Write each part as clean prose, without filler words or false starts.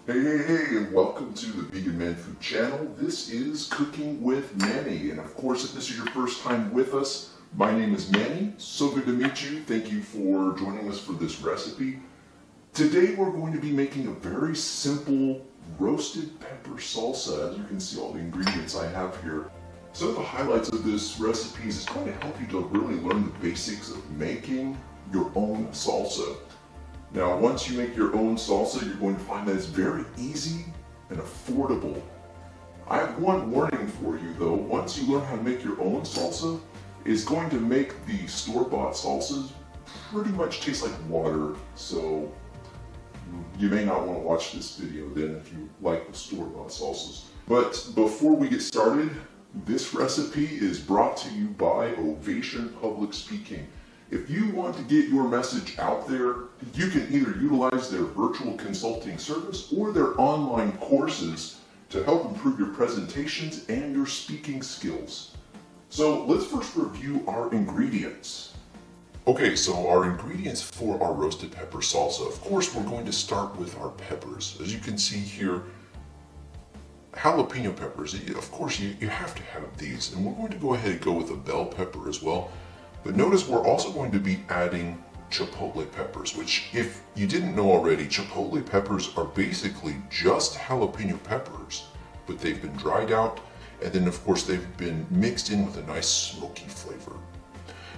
Hey, and welcome to the Vegan Man Food channel. This is Cooking with Manny, and of course, if this is your first time with us, my name is Manny. So good to meet you. Thank you for joining us for this recipe. Today, we're going to be making a very simple roasted pepper salsa. As you can see all the ingredients I have here. Some of the highlights of this recipe is it's going to help you to really learn the basics of making your own salsa. Now, once you make your own salsa, you're going to find that it's very easy and affordable. I have one warning for you though. Once you learn how to make your own salsa, it's going to make the store-bought salsas pretty much taste like water. So you may not want to watch this video then if you like the store-bought salsas. But before we get started, this recipe is brought to you by Ovation Public Speaking. If you want to get your message out there, you can either utilize their virtual consulting service or their online courses to help improve your presentations and your speaking skills. So let's first review our ingredients. Okay, so our ingredients for our roasted pepper salsa. Of course, we're going to start with our peppers. As you can see here, jalapeno peppers. Of course, you have to have these. And we're going to go ahead and go with a bell pepper as well. But notice we're also going to be adding chipotle peppers, which if you didn't know already, chipotle peppers are basically just jalapeno peppers, but they've been dried out, and then of course they've been mixed in with a nice smoky flavor.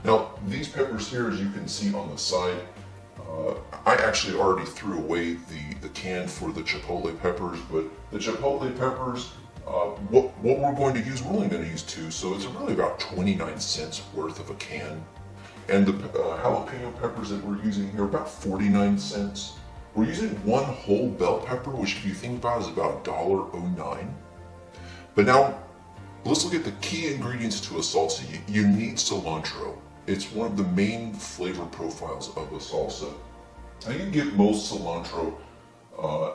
Now these peppers here, as you can see on the side, I actually already threw away the can for the chipotle peppers, but the chipotle peppers, what we're going to use, we're only going to use 2, so it's really about 29 cents worth of a can. And the jalapeno peppers that we're using here, about 49 cents. We're using one whole bell pepper, which if you think about it is about $1.09. But now, let's look at the key ingredients to a salsa. You need cilantro. It's one of the main flavor profiles of a salsa. Now you can get most cilantro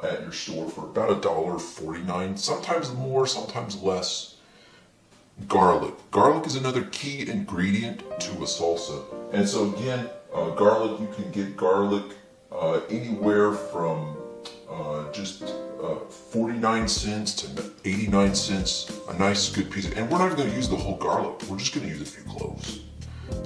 at your store for about $1.49, sometimes more, sometimes less. Garlic. Garlic is another key ingredient to a salsa. And so again, garlic, you can get garlic anywhere from just 49 cents to 89 cents, a nice good piece. And we're not even going to use the whole garlic, we're just going to use a few cloves.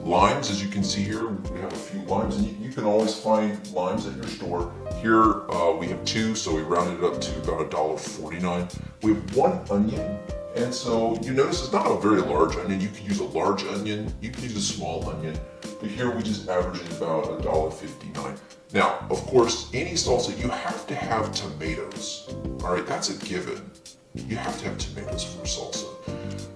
Limes, as you can see here, we have a few limes, and you can always find limes at your store. Here we have 2, so we rounded it up to about $1.49. We have 1 onion, and so you notice it's not a very large onion. You can use a large onion, you can use a small onion, but here we just average it about $1.59. Now, of course, any salsa, you have to have tomatoes. All right, that's a given. You have to have tomatoes for salsa.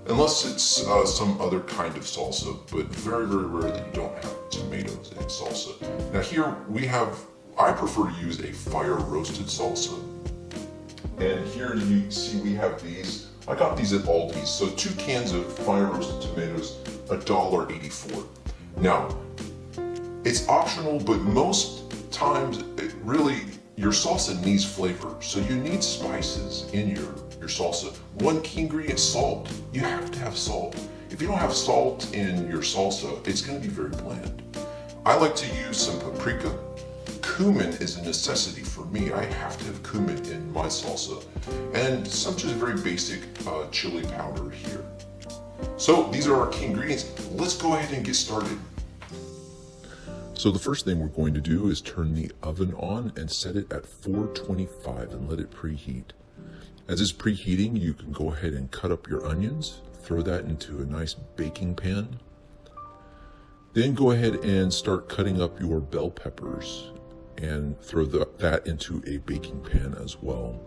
Unless it's some other kind of salsa, but very, very rare that you don't have tomatoes in salsa. Now here we have, I prefer to use a fire roasted salsa. And here you see we have these. I got these at Aldi's. So 2 cans of fire roasted tomatoes, $1.84. Now, it's optional, but most times, your salsa needs flavor. So you need spices in your salsa. One key ingredient, salt. You have to have salt. If you don't have salt in your salsa, it's going to be very bland. I like to use some paprika. Cumin is a necessity for me. I have to have cumin in my salsa. And some just very basic chili powder here. So these are our key ingredients. Let's go ahead and get started. So the first thing we're going to do is turn the oven on and set it at 425 and let it preheat. As it's preheating, you can go ahead and cut up your onions, throw that into a nice baking pan. Then go ahead and start cutting up your bell peppers and throw that into a baking pan as well.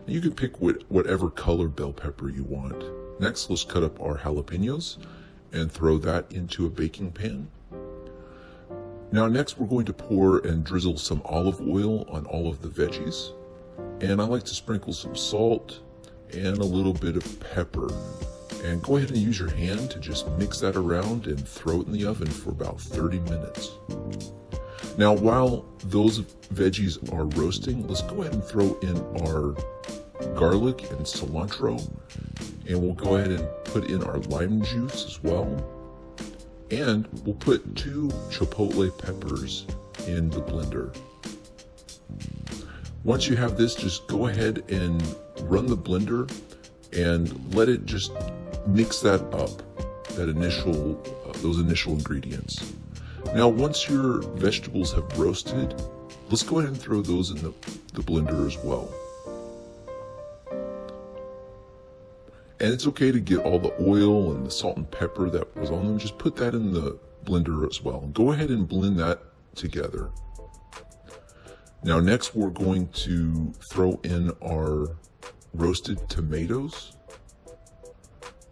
You can pick whatever color bell pepper you want. Next, let's cut up our jalapenos and throw that into a baking pan. Now next we're going to pour and drizzle some olive oil on all of the veggies. And I like to sprinkle some salt and a little bit of pepper. And go ahead and use your hand to just mix that around and throw it in the oven for about 30 minutes. Now while those veggies are roasting, let's go ahead and throw in our garlic and cilantro. And we'll go ahead and put in our lime juice as well. And we'll put 2 chipotle peppers in the blender. Once you have this, just go ahead and run the blender and let it just mix that up, those initial ingredients. Now, once your vegetables have roasted, let's go ahead and throw those in the blender as well. And it's okay to get all the oil and the salt and pepper that was on them. Just put that in the blender as well. Go ahead and blend that together. Now next we're going to throw in our roasted tomatoes.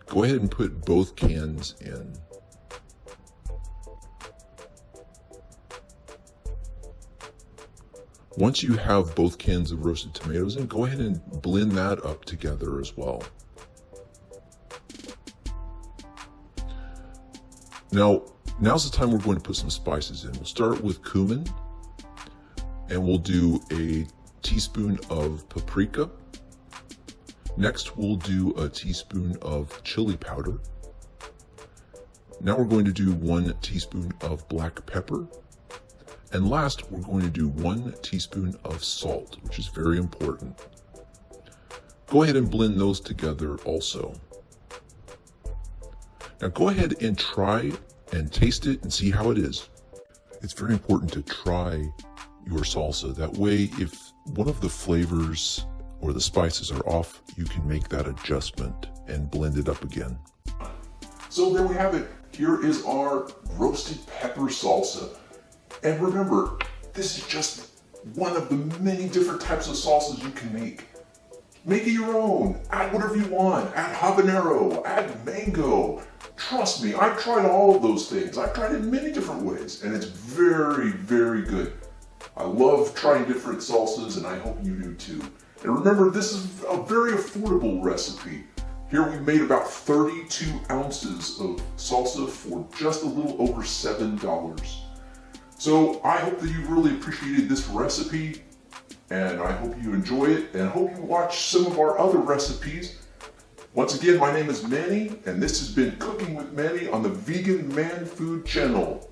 Go ahead and put both cans in. Once you have both cans of roasted tomatoes in, go ahead and blend that up together as well. Now's the time we're going to put some spices in. We'll start with cumin, and we'll do a teaspoon of paprika. Next, we'll do a teaspoon of chili powder. Now we're going to do 1 teaspoon of black pepper. And last, we're going to do 1 teaspoon of salt, which is very important. Go ahead and blend those together also. Now go ahead and try and taste it and see how it is. It's very important to try your salsa. That way, if one of the flavors or the spices are off, you can make that adjustment and blend it up again. So there we have it. Here is our roasted pepper salsa. And remember, this is just one of the many different types of salsas you can make. Make it your own. Add whatever you want. Add habanero, add mango. Trust me, I've tried all of those things. I've tried it in many different ways, and it's very, very good. I love trying different salsas, and I hope you do too. And remember, this is a very affordable recipe. Here we made about 32 ounces of salsa for just a little over $7. So I hope that you really appreciated this recipe, and I hope you enjoy it, and I hope you watch some of our other recipes. Once again, my name is Manny, and this has been Cooking with Manny on the Vegan Man Food channel.